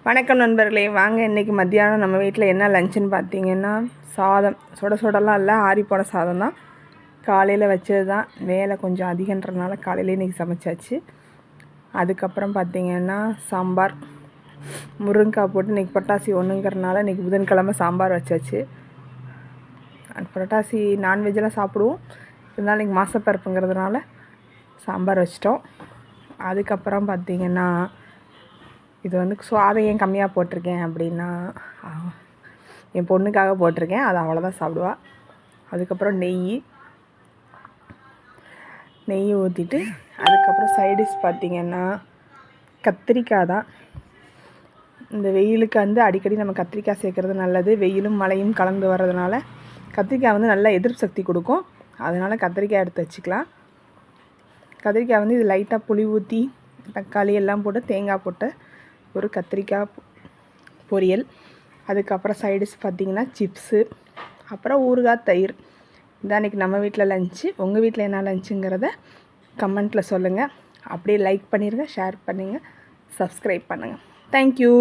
வணக்கம் நண்பர்களே, வாங்க இன்றைக்கி மத்தியானம் நம்ம வீட்டில் என்ன லஞ்சுன்னு பார்த்தீங்கன்னா சாதம். சுடலாம் இல்லை, ஆறி போன சாதம் தான். காலையில் வச்சது தான். வேலை கொஞ்சம் அதிகன்றதுனால காலையிலே இன்றைக்கி சமைச்சாச்சு. அதுக்கப்புறம் பார்த்திங்கன்னா சாம்பார், முருங்கைக்காய் போட்டு இன்றைக்கி புரட்டாசி ஒன்றுங்கிறனால இன்றைக்கி புதன்கிழமை சாம்பார் வச்சாச்சு. புரட்டாசி நான்வெஜ்ஜெல்லாம் சாப்பிடுவோம், இருந்தாலும் இன்றைக்கி மாசப்பருப்புங்கிறதுனால சாம்பார் வச்சிட்டோம். அதுக்கப்புறம் பார்த்திங்கன்னா இது வந்து சுவாதம் ஏன் கம்மியாக போட்டிருக்கேன் அப்படின்னா, என் பொண்ணுக்காக போட்டிருக்கேன். அது அவ்வளோதான் சாப்பிடுவா. அதுக்கப்புறம் நெய் ஊற்றிட்டு அதுக்கப்புறம் சைடிஷ் பார்த்திங்கன்னா கத்திரிக்காய் தான். இந்த வெயிலுக்கு வந்து அடிக்கடி நம்ம கத்திரிக்காய் சேர்க்குறது நல்லது. வெயிலும் மழையும் கலந்து வர்றதுனால கத்திரிக்காய் வந்து நல்லா எதிர்ப்பு சக்தி கொடுக்கும். அதனால் கத்திரிக்காய் எடுத்து வச்சுக்கலாம். கத்திரிக்காய் வந்து இது லைட்டாக புளி ஊற்றி தக்காளி எல்லாம் போட்டு தேங்காய் போட்டு ஒரு கத்திரிக்காய் பொரியல். அதுக்கப்புறம் சைடிஷ் பார்த்திங்கன்னா சிப்ஸு, அப்புறம் ஊறுகாய், தயிர். இதான் இன்றைக்கி நம்ம வீட்டில் லஞ்சு. உங்கள் வீட்டில் என்ன லஞ்சுங்கிறத கமெண்ட்டில் சொல்லுங்கள். அப்படியே லைக் பண்ணிடுங்க, ஷேர் பண்ணுங்கள், சப்ஸ்கிரைப் பண்ணுங்கள். தேங்க்யூ.